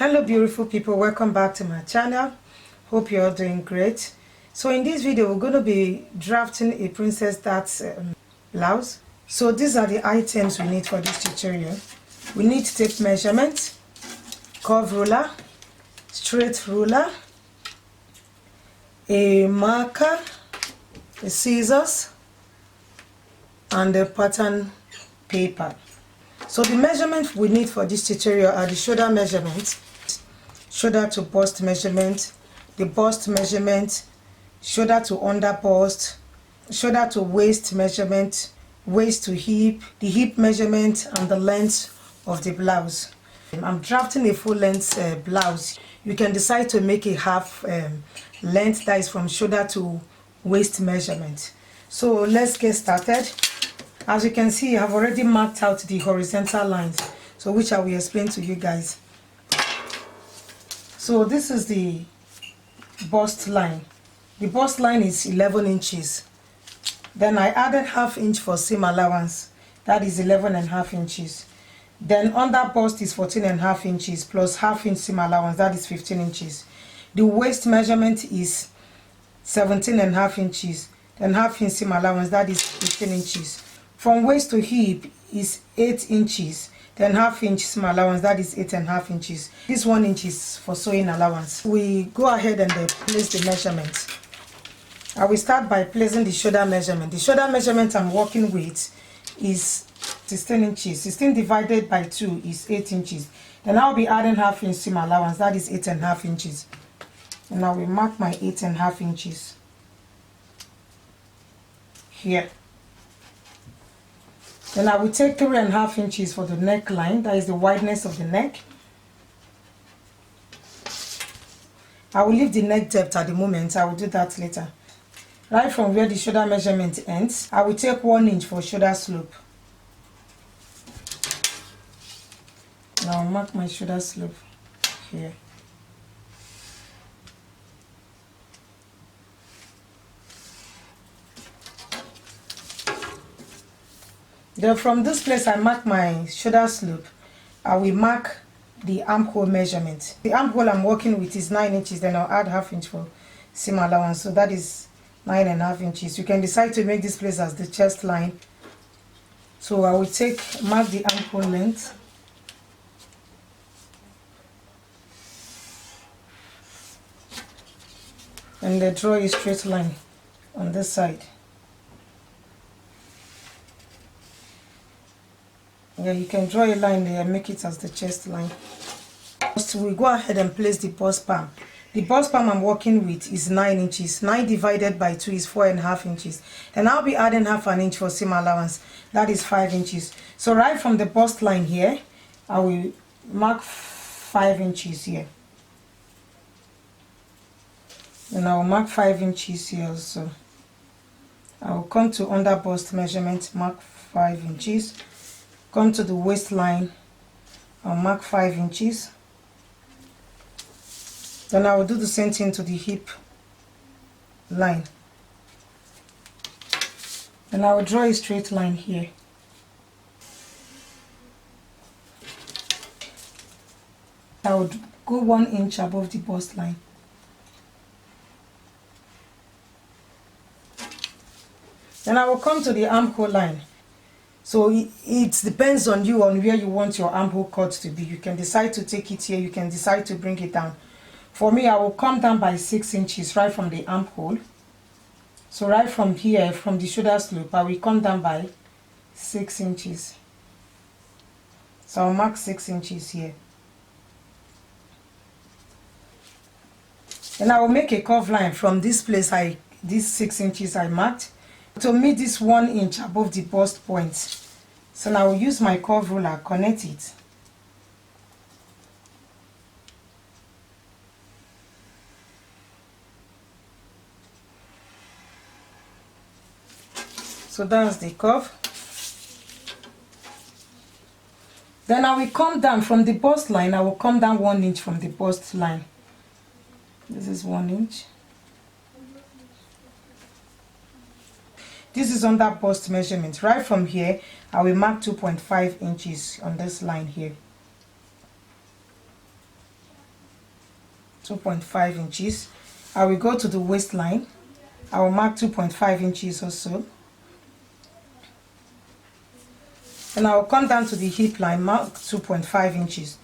Hello beautiful people, welcome back to my channel. Hope you're doing great. So in this video we're going to be drafting a princess darts blouse. So these are the items we need for this tutorial. We need tape measurement, curve ruler, straight ruler, a marker, a scissors, and a pattern paper. So the measurement we need for this tutorial are the shoulder measurements, shoulder to bust measurement, the bust measurement, shoulder to under bust, shoulder to waist measurement, waist to hip, the hip measurement, and the length of the blouse. I'm drafting a full length blouse. You can decide to make a half length, that is from shoulder to waist measurement. So let's get started. As you can see, I've already marked out the horizontal lines, so which I will explain to you guys. So this is the bust line. The bust line is 11 inches. Then I added ½ inch for seam allowance, that is 11.5 inches. Then under bust is 14.5 inches plus ½ inch seam allowance, that is 15 inches. The waist measurement is 17.5 inches. Then ½ inch seam allowance, that is 15 inches. From waist to hip is 8 inches. Then ½ inch seam allowance, that is 8.5 inches. This 1 inch is for sewing allowance. We go ahead and place the measurements. I will start by placing the shoulder measurement. The shoulder measurement I'm working with is 16 inches. 16 divided by 2 is 8 inches. Then I'll be adding ½ inch seam allowance, that is 8.5 inches. And I will mark my 8.5 inches here. Then I will take 3.5 inches for the neckline, that is the wideness of the neck. I will leave the neck depth at the moment, I will do that later. Right from where the shoulder measurement ends, I will take 1 inch for shoulder slope. Now I'll mark my shoulder slope here. Then from this place I mark my shoulder slope. I will mark the armhole measurement. The armhole I'm working with is 9 inches, then I'll add ½ inch for seam allowance, so that is 9.5 inches. You can decide to make this place as the chest line. So I will mark the armhole length. And then draw a straight line on this side. Yeah, you can draw a line there and make it as the chest line. So we go ahead and place the bust palm. The bust palm I'm working with is 9 inches. 9 divided by 2 is 4.5 inches. Then I'll be adding ½ inch for seam allowance. That is 5 inches. So right from the bust line here, I will mark 5 inches here. And I will mark 5 inches here also. I will come to under bust measurement, mark 5 inches. Come to the waistline, I'll mark 5 inches. Then I will do the same thing to the hip line. Then I will draw a straight line here. I would go 1 inch above the bust line. Then I will come to the armhole line. So it depends on you on where you want your armhole cut to be. You can decide to take it here, you can decide to bring it down. For me, I will come down by 6 inches right from the armhole. So right from here, from the shoulder slope, I will come down by 6 inches. So I'll mark 6 inches here. Then I will make a curve line from this place, these 6 inches I marked, to meet this 1 inch above the bust point. So now I will use my curve ruler, connect it. So that's the curve. Then I will come down from the bust line, I will come down 1 inch from the bust line. This is 1 inch. This is under bust measurement. Right from here, I will mark 2.5 inches on this line here. 2.5 inches. I will go to the waistline. I will mark 2.5 inches also. And I will come down to the hip line, mark 2.5 inches.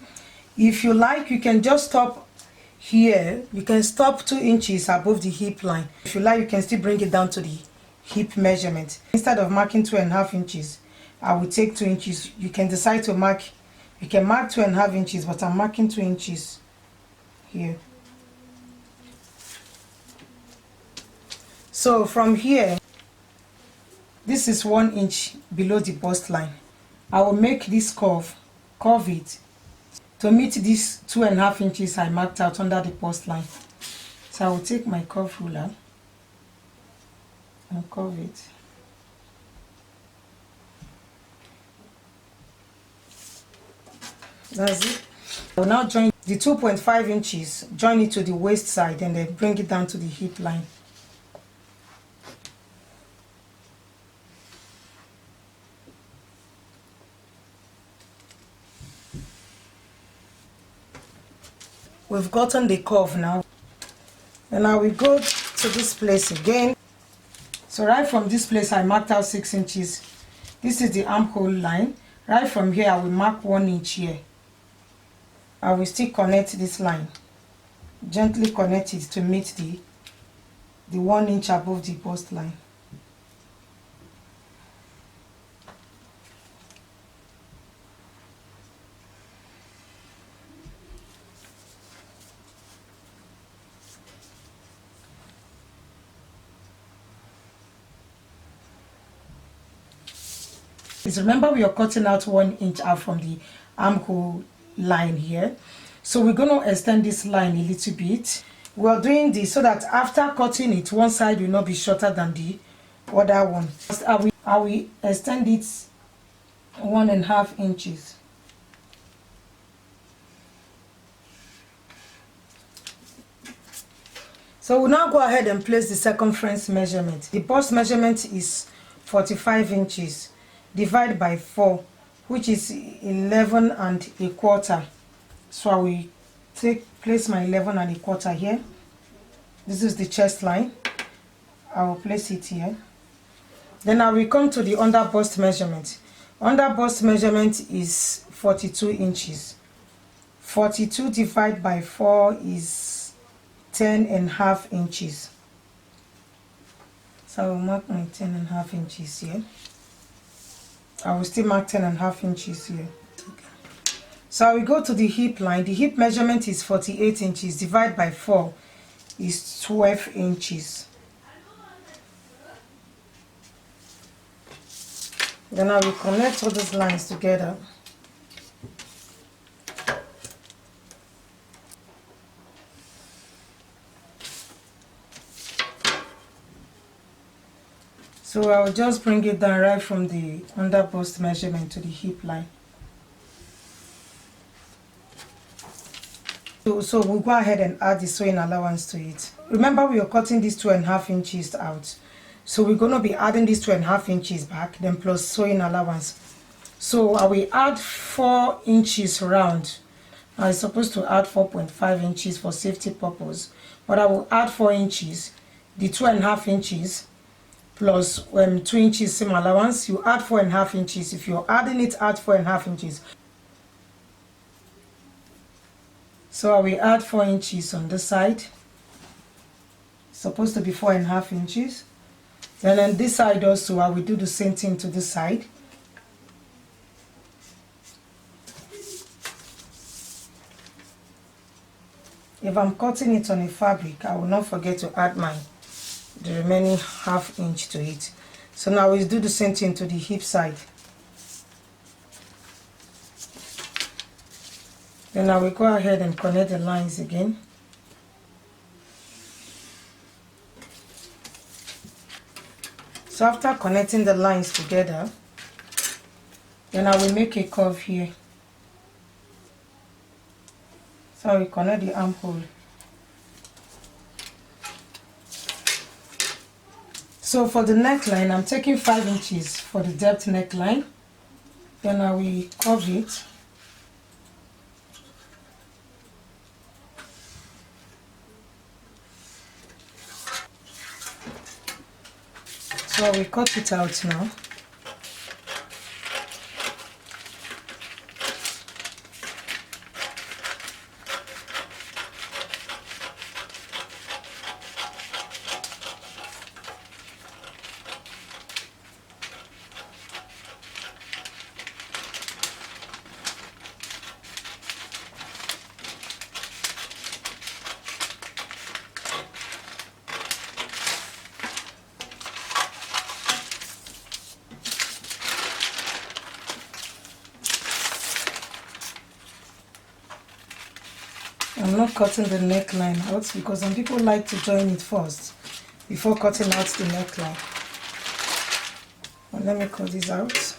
If you like, you can just stop here. You can stop 2 inches above the hip line. If you like, you can still bring it down to the hip measurement. Instead of marking 2.5 inches, I will take 2 inches. You can decide to mark, you can mark 2.5 inches, but I'm marking 2 inches here. So from here, this is 1 inch below the bust line. I will make this curve it to meet these 2.5 inches I marked out under the bust line. So I will take my curve ruler and curve it. That's it. I will now join the 2.5 inches, join it to the waist side, and then bring it down to the hip line. We've gotten the curve now. And I will go to this place again. So right from this place, I marked out 6 inches. This is the armhole line. Right from here, I will mark 1 inch here. I will still connect this line. Gently connect it to meet the 1 inch above the bust line. Please remember, we are cutting out 1 inch out from the armhole line here. So we're going to extend this line a little bit. We are doing this so that after cutting it, one side will not be shorter than the other one. I will extend it 1.5 inches. So we'll now go ahead and place the circumference measurement. The bust measurement is 45 inches. Divide by 4, which is 11.25. So I will place my 11.25 here. This is the chest line. I will place it here. Then I will come to the under bust measurement. Under bust measurement is 42 inches. 42 divided by 4 is 10.5 inches. So I will mark my 10.5 inches here. I will still mark 10.5 inches here. So I will go to the hip line. The hip measurement is 48 inches. Divided by 4 is 12 inches. Then I will connect all these lines together. So I will just bring it down right from the under bust measurement to the hip line. So we'll go ahead and add the sewing allowance to it. Remember, we are cutting these 2.5 inches out. So we're going to be adding these 2.5 inches back, then plus sewing allowance. So I will add 4 inches round. I'm supposed to add 4.5 inches for safety purpose, but I will add 4 inches, the 2.5 inches, plus 2 inches seam allowance. You add 4.5 inches. If you're adding it, add 4.5 inches. So I will add 4 inches on this side. It's supposed to be 4.5 inches. Then on this side also, I will do the same thing to this side. If I'm cutting it on a fabric, I will not forget to add the remaining ½ inch to it. So now we'll do the same thing to the hip side. Then I will go ahead and connect the lines again. So after connecting the lines together, then I will make a curve here. So I will connect the armhole. So for the neckline, I'm taking 5 inches for the depth neckline. Then I will curve it. So we cut it out now. I'm not cutting the neckline out because some people like to join it first before cutting out the neckline. Well, let me cut this out.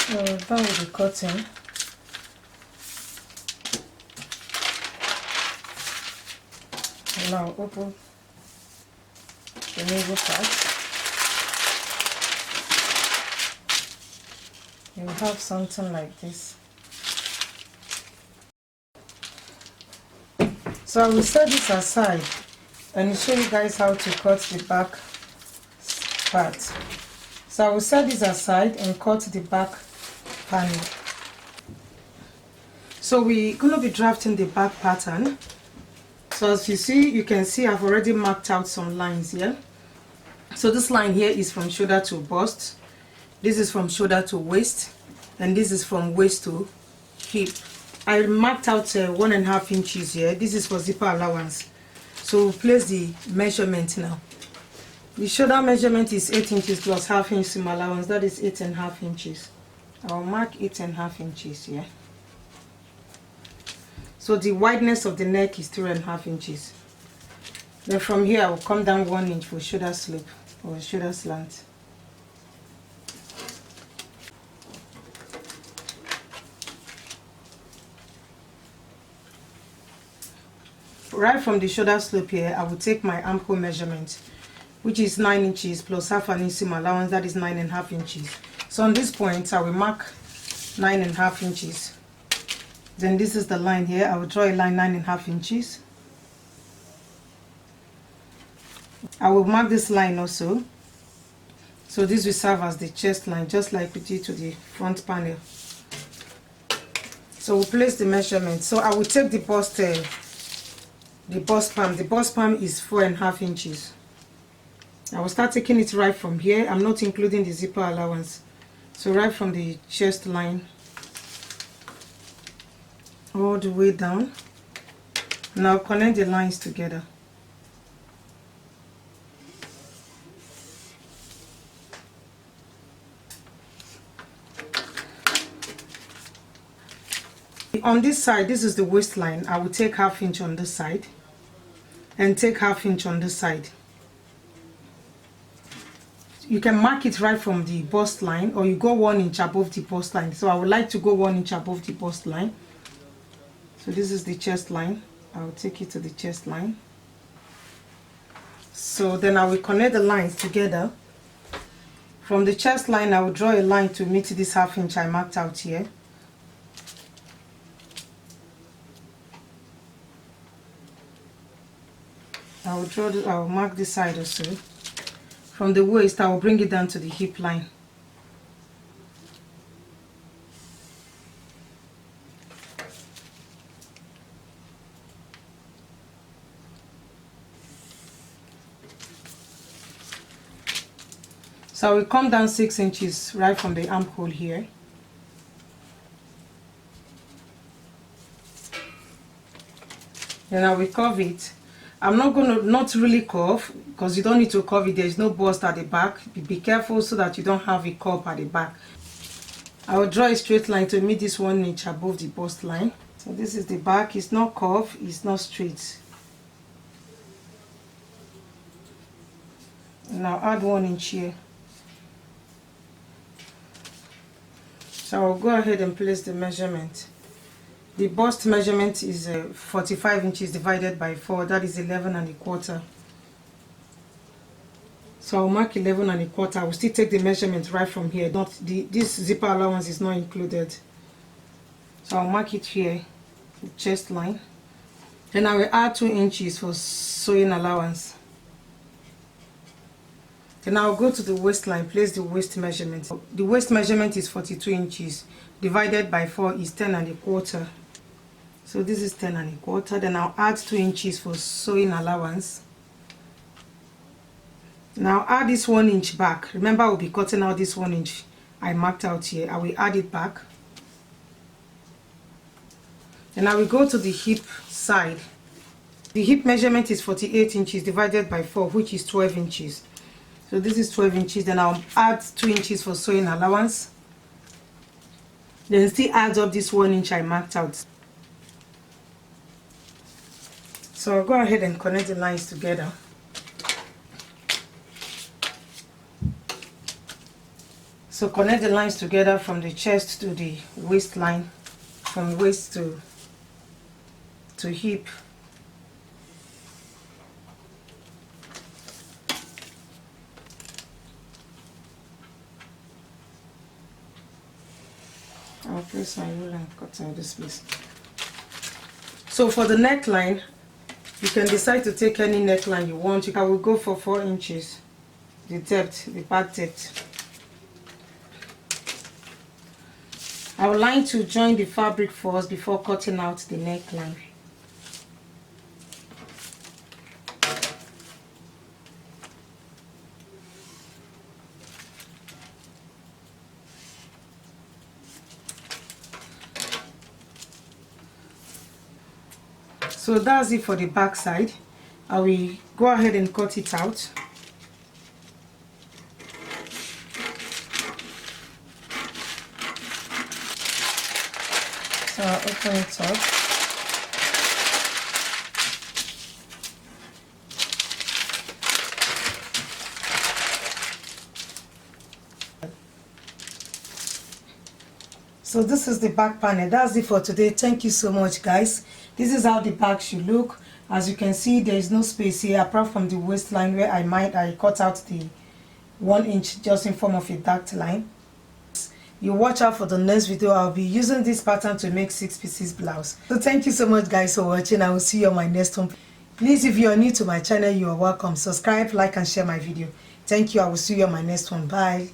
So done with the cutting. Now open the navel part. You have something like this. So I will set this aside and show you guys how to cut the back part. So I will set this aside and cut the back panel. So we're going to be drafting the back pattern. So as you see, you can see I've already marked out some lines here. So this line here is from shoulder to bust, this is from shoulder to waist, and this is from waist to hip. I marked out 1.5 inches here. This is for zipper allowance. So we'll place the measurement now. The shoulder measurement is 8 inches plus ½ inch seam allowance, that is 8.5 inches. I'll mark 8.5 inches here. So the wideness of the neck is 3.5 inches. Then from here I will come down 1 inch for shoulder slope or shoulder slant. Right from the shoulder slope here, I will take my armhole measurement, which is 9 inches plus ½ inch seam allowance, that is 9.5 inches. So on this point, I will mark 9.5 inches. Then this is the line here. I will draw a line 9.5 inches. I will mark this line also. So this will serve as the chest line, just like we did to the front panel. So we'll place the measurement. So I will take the bust palm. The bust palm is 4.5 inches. I will start taking it right from here. I'm not including the zipper allowance. So right from the chest line all the way down. Now connect the lines together. On this side, this is the waistline. I will take ½ inch on this side and take ½ inch on this side. You can mark it right from the bust line, or you go 1 inch above the bust line. So I would like to go 1 inch above the bust line. So this is the chest line. I will take it to the chest line. So then I will connect the lines together. From the chest line, I will draw a line to meet this ½ inch I marked out here. I will mark this side also. From the waist, I will bring it down to the hip line. So I will come down 6 inches right from the armhole here. Then I will curve it. I'm not going to not really curve, because you don't need to curve it. There is no bust at the back. Be careful so that you don't have a curve at the back. I will draw a straight line to meet this 1 inch above the bust line. So this is the back. It's not curved, it's not straight. Now add 1 inch here. So I'll go ahead and place the measurement. The bust measurement is 45 inches divided by 4, that is 11 1/4. So I'll mark 11 1/4. I will still take the measurement right from here. Not this zipper allowance is not included. So I'll mark it here, the chest line. Then I will add 2 inches for sewing allowance. Then I'll go to the waistline, place the waist measurement. The waist measurement is 42 inches. Divided by 4 is 10 1/4. So this is 10 1/4. Then I'll add 2 inches for sewing allowance. Now add this 1 inch back. Remember, I'll be cutting out this 1 inch I marked out here. I will add it back. Then I will go to the hip side. The hip measurement is 48 inches divided by 4, which is 12 inches. So this is 12 inches. Then I'll add 2 inches for sewing allowance. Then still add up this 1 inch I marked out. So I'll go ahead and connect the lines together. So connect the lines together from the chest to the waistline, from waist to hip. I'll place my ruler and cut out this piece. So for the neckline, you can decide to take any neckline you want. I will go for 4 inches, the depth, the back depth. I would like to join the fabric first before cutting out the neckline. So that's it for the back side. I will go ahead and cut it out. So I'll open it up. So this is the back panel. That's it for today. Thank you so much, guys. This is how the back should look. As you can see, there is no space here apart from the waistline where I cut out the 1 inch just in form of a dark line. You watch out for the next video. I'll be using this pattern to make 6 pieces blouse. So thank you so much, guys, for watching. I will see you on my next one. Please, if you are new to my channel, you are welcome. Subscribe, like, and share my video. Thank you. I will see you on my next one. Bye.